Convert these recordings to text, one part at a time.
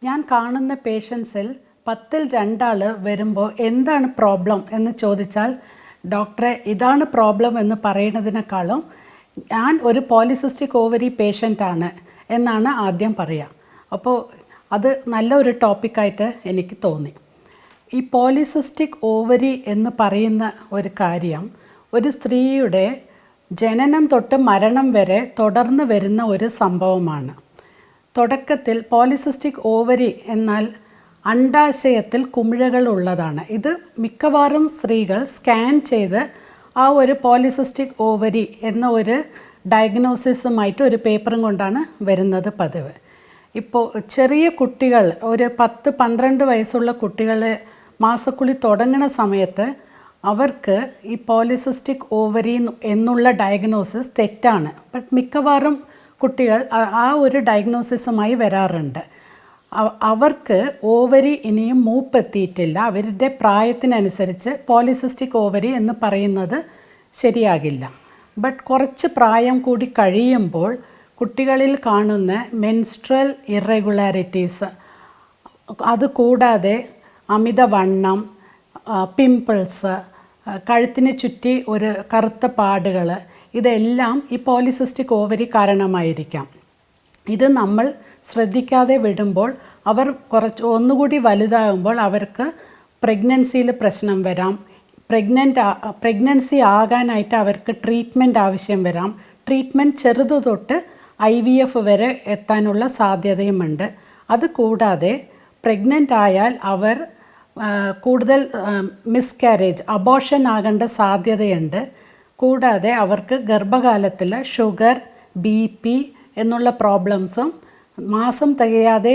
ഞാൻ കാണുന്ന പേഷ്യൻസിൽ 10ൽ 2 ആൾ വരുമ്പോൾ എന്താണ് പ്രോബ്ലം എന്ന് ചോദിച്ചാൽ ഡോക്ടറെ ഇതാണ് പ്രോബ്ലം എന്ന് പറയുന്നതിനേക്കാളും ഞാൻ ഒരു പോളിസിസ്റ്റിക് ഓവറി പേഷ്യൻ്റാണ് എന്നാണ് ആദ്യം പറയുക. അപ്പോൾ അത് നല്ലൊരു ടോപ്പിക്കായിട്ട് എനിക്ക് തോന്നി. ഈ പോളിസിസ്റ്റിക് ഓവറി എന്ന് പറയുന്ന ഒരു കാര്യം ഒരു സ്ത്രീയുടെ ജനനം തൊട്ട് മരണം വരെ തുടർന്ന് വരുന്ന ഒരു സംഭവമാണ്. തുടക്കത്തിൽ പോളിസിസ്റ്റിക് ഓവറി എന്നാൽ അണ്ഡാശയത്തിൽ കുമിഴകൾ ഉള്ളതാണ്. ഇത് മിക്കവാറും സ്ത്രീകൾ സ്കാൻ ചെയ്ത് ആ ഒരു പോളിസിസ്റ്റിക് ഓവറി എന്ന ഒരു ഡയഗ്നോസിസുമായിട്ട് ഒരു പേപ്പറും കൊണ്ടാണ് വരുന്നത് പതിവ്. ഇപ്പോൾ ചെറിയ കുട്ടികൾ ഒരു 10-12 വയസ്സുള്ള കുട്ടികൾ മാസക്കുളി തുടങ്ങുന്ന സമയത്ത് അവർക്ക് ഈ പോളിസിസ്റ്റിക് ഓവറി എന്നുള്ള ഡയഗ്നോസിസ് തെറ്റാണ്. ബട്ട് മിക്കവാറും കുട്ടികൾ ആ ഒരു ഡയഗ്നോസിസുമായി വരാറുണ്ട്. അവർക്ക് ഓവറി ഇനിയും മൂപ്പെത്തിയിട്ടില്ല. അവരുടെ പ്രായത്തിനനുസരിച്ച് പോളിസിസ്റ്റിക് ഓവറി എന്ന് പറയുന്നത് ശരിയാകില്ല. ബട്ട് കുറച്ച് പ്രായം കൂടി കഴിയുമ്പോൾ കുട്ടികളിൽ കാണുന്ന മെൻസ്ട്രൽ ഇറഗുലാരിറ്റീസ്, അതുകൂടാതെ അമിതവണ്ണം, പിമ്പിൾസ്, കഴുത്തിന് ചുറ്റി ഒരു കറുത്ത പാടുകൾ, ഇതെല്ലാം ഈ പോളിസിസ്റ്റിക് ഓവറി കാരണമായിരിക്കാം. ഇത് നമ്മൾ ശ്രദ്ധിക്കാതെ വിടുമ്പോൾ അവർ ഒന്നുകൂടി വലുതാകുമ്പോൾ അവർക്ക് പ്രഗ്നൻസിയിൽ പ്രശ്നം വരാം. പ്രഗ്നൻസി ആകാനായിട്ട് അവർക്ക് ട്രീറ്റ്മെൻറ്റ് ആവശ്യം വരാം. ട്രീറ്റ്മെൻറ്റ് ചെറുതു തൊട്ട് IVF വരെ എത്താനുള്ള സാധ്യതയുമുണ്ട്. അതുകൂടാതെ പ്രഗ്നൻ്റ് ആയാൽ അവർ കൂടുതൽ മിസ്കാരേജ്, അബോർഷൻ ആകേണ്ട സാധ്യതയുണ്ട്. കൂടാതെ അവർക്ക് ഗർഭകാലത്തിൽ ഷുഗർ, BP എന്നുള്ള പ്രോബ്ലംസും മാസം തികയാതെ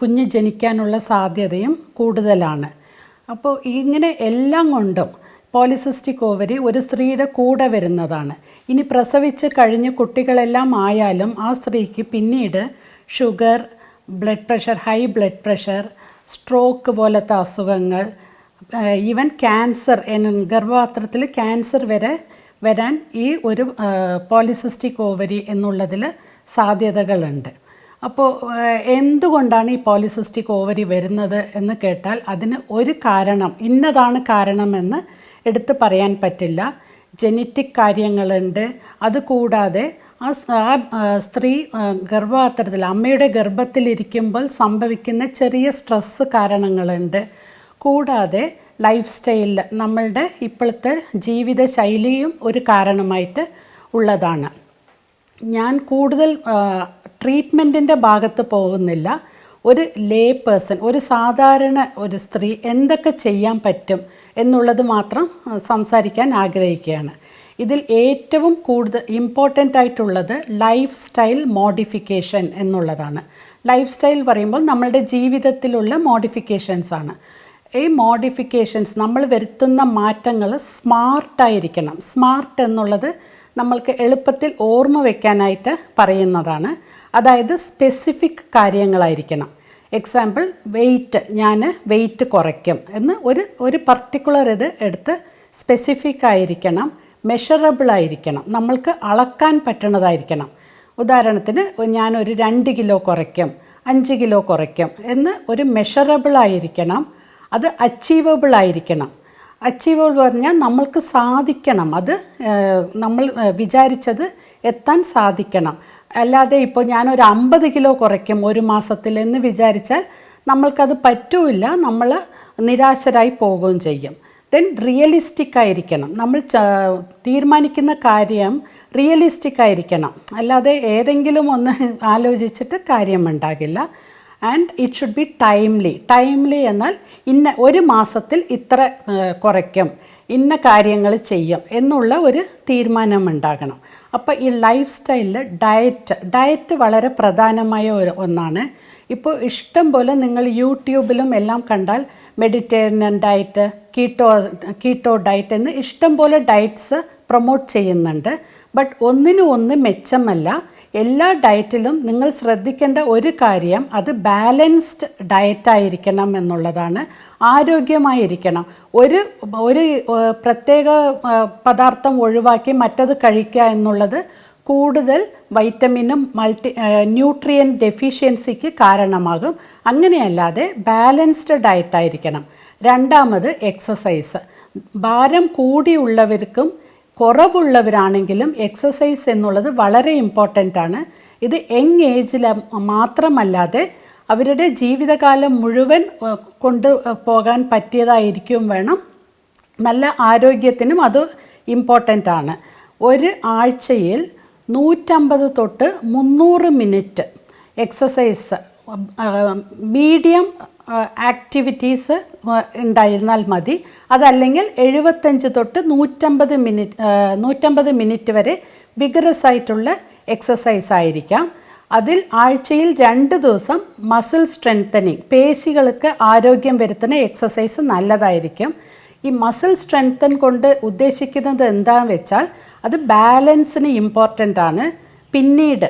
കുഞ്ഞ് ജനിക്കാനുള്ള സാധ്യതയും കൂടുതലാണ്. അപ്പോൾ ഇങ്ങനെ എല്ലാം കൊണ്ടും പോളിസിസ്റ്റിക് ഓവറി ഒരു സ്ത്രീയുടെ കൂടെ വരുന്നതാണ്. ഇനി പ്രസവിച്ച് കഴിഞ്ഞ് കുട്ടികളെല്ലാം ആയാലും ആ സ്ത്രീക്ക് പിന്നീട് sugar, blood pressure, high blood pressure, stroke പോലത്തെ അസുഖങ്ങൾ, ഈവൻ ക്യാൻസർ, ഗർഭപാത്രത്തിൽ ക്യാൻസർ വരെ വരാൻ ഈ ഒരു പോളിസിസ്റ്റിക് ഓവറി എന്നുള്ളതിൽ സാധ്യതകളുണ്ട്. അപ്പോൾ എന്തുകൊണ്ടാണ് ഈ പോളിസിസ്റ്റിക് ഓവറി വരുന്നത് എന്ന് കേട്ടാൽ അതിന് ഒരു കാരണം, ഇന്നതാണ് കാരണമെന്ന് എടുത്ത് പറയാൻ പറ്റില്ല. ജനറ്റിക് കാര്യങ്ങളുണ്ട്. അതുകൂടാതെ ആ സ്ത്രീ ഗർഭപാത്രത്തിൽ, അമ്മയുടെ ഗർഭത്തിലിരിക്കുമ്പോൾ സംഭവിക്കുന്ന ചെറിയ സ്ട്രെസ്സ് കാരണങ്ങളുണ്ട്. കൂടാതെ ലൈഫ് സ്റ്റൈലിൽ നമ്മളുടെ ഇപ്പോഴത്തെ ജീവിതശൈലിയും ഒരു കാരണമായിട്ട് ഉള്ളതാണ്. ഞാൻ കൂടുതൽ ട്രീറ്റ്മെൻറ്റിൻ്റെ ഭാഗത്ത് പോകുന്നില്ല. ഒരു ലേ പേഴ്സൺ, ഒരു സാധാരണ ഒരു സ്ത്രീ എന്തൊക്കെ ചെയ്യാൻ പറ്റും എന്നുള്ളത് മാത്രം സംസാരിക്കാൻ ആഗ്രഹിക്കുകയാണ്. ഇതിൽ ഏറ്റവും കൂടുതൽ ഇമ്പോർട്ടൻ്റ് ആയിട്ടുള്ളത് ലൈഫ് സ്റ്റൈൽ മോഡിഫിക്കേഷൻ എന്നുള്ളതാണ്. ലൈഫ് സ്റ്റൈൽ പറയുമ്പോൾ നമ്മളുടെ ജീവിതത്തിലുള്ള മോഡിഫിക്കേഷൻസാണ്. ഈ മോഡിഫിക്കേഷൻസ്, നമ്മൾ വരുത്തുന്ന മാറ്റങ്ങൾ സ്മാർട്ടായിരിക്കണം. സ്മാർട്ട് എന്നുള്ളത് നമ്മൾക്ക് എളുപ്പത്തിൽ ഓർമ്മ വയ്ക്കാനായിട്ട് പറയുന്നതാണ്. അതായത് സ്പെസിഫിക് കാര്യങ്ങളായിരിക്കണം. എക്സാമ്പിൾ, ഞാൻ വെയിറ്റ് കുറയ്ക്കും എന്ന് ഒരു പർട്ടിക്കുലർ ഇത് എടുത്ത് സ്പെസിഫിക് ആയിരിക്കണം, മെഷറബിൾ ആയിരിക്കണം, നമ്മൾക്ക് അളക്കാൻ പറ്റുന്നതായിരിക്കണം. ഉദാഹരണത്തിന് ഞാനൊരു 2 കിലോ കുറയ്ക്കും, 5 കിലോ കുറയ്ക്കും എന്ന് ഒരു മെഷറബിൾ ആയിരിക്കണം. അത് അച്ചീവബിൾ ആയിരിക്കണം. അച്ചീവബിൾ പറഞ്ഞാൽ നമ്മൾക്ക് സാധിക്കണം, അത് നമ്മൾ വിചാരിച്ചത് എത്താൻ സാധിക്കണം. അല്ലാതെ ഇപ്പോൾ ഞാനൊരു 50 കിലോ കുറയ്ക്കും ഒരു മാസത്തിൽ എന്ന് വിചാരിച്ചാൽ നമ്മൾക്കത് പറ്റില്ല, നമ്മൾ നിരാശരായി പോവുകയും ചെയ്യും. ദെൻ റിയലിസ്റ്റിക് ആയിരിക്കണം. നമ്മൾ തീരുമാനിക്കുന്ന കാര്യം റിയലിസ്റ്റിക് ആയിരിക്കണം. അല്ലാതെ ഏതെങ്കിലും ഒന്ന് ആലോചിച്ചിട്ട് കാര്യമുണ്ടാകില്ല. And it should be timely എന്നാൽ ഒരു മാസത്തിൽ ഇത്ര കുറയ്ക്കും, ഇന്ന കാര്യങ്ങൾ ചെയ്യും എന്നുള്ള ഒരു തീരുമാനമുണ്ടാകണം. അപ്പോൾ ഈ ലൈഫ് സ്റ്റൈലിൽ ഡയറ്റ് വളരെ പ്രധാനമായ ഒന്നാണ്. ഇപ്പോൾ ഇഷ്ടം പോലെ നിങ്ങൾ യൂട്യൂബിലും എല്ലാം കണ്ടാൽ മെഡിറ്ററേനിയൻ ഡയറ്റ്, കീറ്റോ ഡയറ്റ് എന്ന് ഇഷ്ടം പോലെ ഡയറ്റ്സ് പ്രൊമോട്ട് ചെയ്യുന്നുണ്ട്. ബട്ട് ഒന്നിനും ഒന്ന് മെച്ചമല്ല. എല്ലാ ഡയറ്റിലും നിങ്ങൾ ശ്രദ്ധിക്കേണ്ട ഒരു കാര്യം, അത് ബാലൻസ്ഡ് ഡയറ്റായിരിക്കണം എന്നുള്ളതാണ്. ആരോഗ്യമായിരിക്കണം. ഒരു പ്രത്യേക പദാർത്ഥം ഒഴിവാക്കി മറ്റത് കഴിക്കുക എന്നുള്ളത് കൂടുതൽ വൈറ്റമിനും ന്യൂട്രിയൻ ഡെഫിഷ്യൻസിക്ക് കാരണമാകും. അങ്ങനെയല്ലാതെ ബാലൻസ്ഡ് ഡയറ്റായിരിക്കണം. രണ്ടാമത് എക്സസൈസ്. ഭാരം കൂടിയുള്ളവർക്കും കുറവുള്ളവരാണെങ്കിലും എക്സസൈസ് എന്നുള്ളത് വളരെ ഇമ്പോർട്ടൻ്റ് ആണ്. ഇത് യങ് ഏജിൽ മാത്രമല്ലാതെ അവരുടെ ജീവിതകാലം മുഴുവൻ കൊണ്ട് പോകാൻ പറ്റിയതായിരിക്കും വേണം. നല്ല ആരോഗ്യത്തിനും അത് ഇമ്പോർട്ടൻ്റ് ആണ്. ഒരു ആഴ്ചയിൽ 150 തൊട്ട് 300 മിനിറ്റ് എക്സസൈസ് മീഡിയം ആക്ടിവിറ്റീസ് ഉണ്ടായിരുന്നാൽ മതി. അതല്ലെങ്കിൽ 75 തൊട്ട് 150 മിനിറ്റ് വരെ വിഗറസ് ആയിട്ടുള്ള എക്സസൈസ് ആയിരിക്കാം. അതിൽ ആഴ്ചയിൽ 2 ദിവസം മസിൽ സ്ട്രെങ്തനിങ്, പേശികൾക്ക് ആരോഗ്യം വരുത്തുന്ന എക്സസൈസ് നല്ലതായിരിക്കും. ഈ മസിൽ സ്ട്രെങ്തൻ കൊണ്ട് ഉദ്ദേശിക്കുന്നത് എന്താണെന്ന് വെച്ചാൽ അത് ബാലൻസിന് ഇമ്പോർട്ടൻ്റ് ആണ്. പിന്നീട്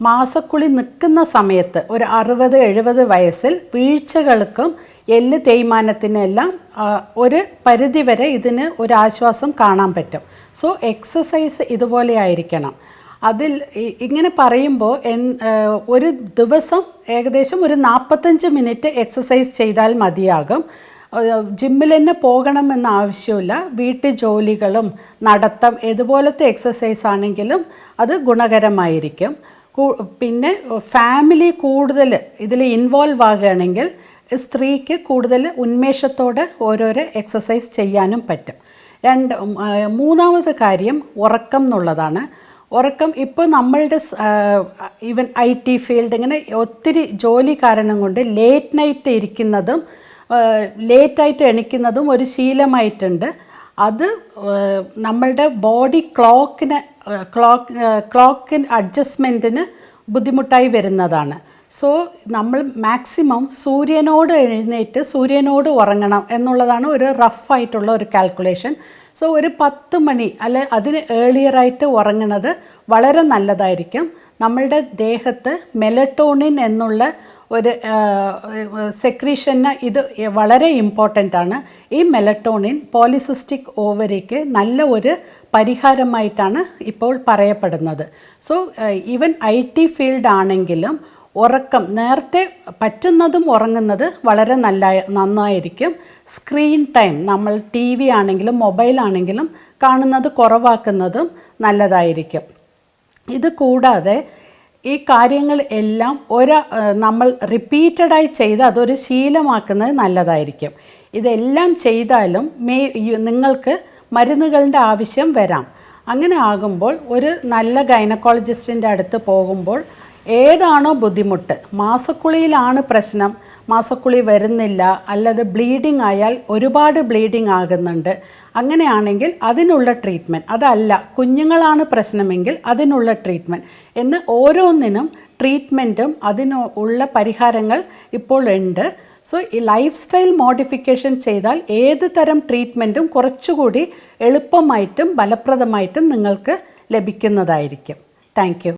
മാസക്കുളി നിൽക്കുന്ന സമയത്ത് ഒരു 60-70 വയസ്സിൽ വീഴ്ചകൾക്കും എല്ല് തേയ്മാനത്തിനെല്ലാം ഒരു പരിധിവരെ ഇതിന് ഒരു ആശ്വാസം കാണാൻ പറ്റും. സോ എക്സസൈസ് ഇതുപോലെ ആയിരിക്കണം. അതിൽ ഇങ്ങനെ പറയുമ്പോൾ ഒരു ദിവസം ഏകദേശം ഒരു 45 മിനിറ്റ് എക്സസൈസ് ചെയ്താൽ മതിയാകും. ജിമ്മിൽ തന്നെ പോകണമെന്ന ആവശ്യമില്ല. വീട്ടു ജോലികളും നടത്തം ഇതുപോലത്തെ എക്സസൈസ് ആണെങ്കിലും അത് ഗുണകരമായിരിക്കും. പിന്നെ ഫാമിലി കൂടുതൽ ഇതിൽ ഇൻവോൾവ് ആകുകയാണെങ്കിൽ സ്ത്രീക്ക് കൂടുതൽ ഉന്മേഷത്തോടെ ഓരോരോ എക്സസൈസ് ചെയ്യാനും പറ്റും. മൂന്നാമത് കാര്യം ഉറക്കം എന്നുള്ളതാണ്. ഉറക്കം ഇപ്പോൾ നമ്മളുടെ ഈവൻ IT ഫീൽഡ് ഇങ്ങനെ ഒത്തിരി ജോലി കാരണം കൊണ്ട് ലേറ്റ് നൈറ്റ് ഇരിക്കുന്നതും ലേറ്റായിട്ട് എണിക്കുന്നതും ഒരു ശീലമായിട്ടുണ്ട്. അത് നമ്മളുടെ ബോഡി ക്ലോക്കിന് അഡ്ജസ്റ്റ്മെൻറ്റിന് ബുദ്ധിമുട്ടായി വരുന്നതാണ്. സോ നമ്മൾ മാക്സിമം സൂര്യനോട് എഴുന്നേറ്റ് സൂര്യനോട് ഉറങ്ങണം എന്നുള്ളതാണ് ഒരു റഫായിട്ടുള്ള ഒരു കാൽക്കുലേഷൻ. സോ ഒരു 10 മണി അല്ലെ അതിന് ഏർലിയറായിട്ട് ഉറങ്ങുന്നത് വളരെ നല്ലതായിരിക്കും. നമ്മളുടെ ദേഹത്ത് മെലറ്റോണിൻ എന്നുള്ള ഒരു സെക്രീഷന് ഇത് വളരെ ഇമ്പോർട്ടൻ്റ് ആണ്. ഈ മെലറ്റോണിൻ പോളിസിസ്റ്റിക് ഓവറിക്ക് നല്ല ഒരു പരിഹാരമായിട്ടാണ് ഇപ്പോൾ പറയപ്പെടുന്നത്. സോ ഈവൻ IT ഫീൽഡ് ആണെങ്കിലും ഉറക്കം നേരത്തെ പറ്റുന്നതും ഉറങ്ങുന്നത് വളരെ നന്നായിരിക്കും. സ്ക്രീൻ ടൈം നമ്മൾ TV ആണെങ്കിലും മൊബൈലാണെങ്കിലും കാണുന്നത് കുറവാക്കുന്നതും നല്ലതായിരിക്കും. ഇത് കൂടാതെ ഈ കാര്യങ്ങൾ എല്ലാം നമ്മൾ റിപ്പീറ്റഡായി ചെയ്ത് അതൊരു ശീലമാക്കുന്നത് നല്ലതായിരിക്കും. ഇതെല്ലാം ചെയ്താലും നിങ്ങൾക്ക് മരുന്നുകളുടെ ആവശ്യം വരാം. അങ്ങനെ ആകുമ്പോൾ ഒരു നല്ല ഗൈനക്കോളജിസ്റ്റിൻ്റെ അടുത്ത് പോകുമ്പോൾ ഏതാണോ ബുദ്ധിമുട്ട്, മാസക്കുളിയിലാണ് പ്രശ്നം, മാസക്കുളി വരുന്നില്ല, അല്ലാതെ ബ്ലീഡിങ് ആയാൽ ഒരുപാട് ബ്ലീഡിങ് ആകുന്നുണ്ട്, അങ്ങനെയാണെങ്കിൽ അതിനുള്ള ട്രീറ്റ്മെൻറ്റ്, അതല്ല കുഞ്ഞുങ്ങളാണ് പ്രശ്നമെങ്കിൽ അതിനുള്ള ട്രീറ്റ്മെൻറ്റ് എന്ന് ഓരോന്നിനും ട്രീറ്റ്മെൻറ്റും അതിനുള്ള പരിഹാരങ്ങൾ ഇപ്പോൾ ഉണ്ട്. സോ ഈ ലൈഫ് സ്റ്റൈൽ മോഡിഫിക്കേഷൻ ചെയ്താൽ ഏത് തരം ട്രീറ്റ്മെൻറ്റും കുറച്ചുകൂടി എളുപ്പമായിട്ടും ഫലപ്രദമായിട്ടും നിങ്ങൾക്ക് ലഭിക്കുന്നതായിരിക്കും. Thank you.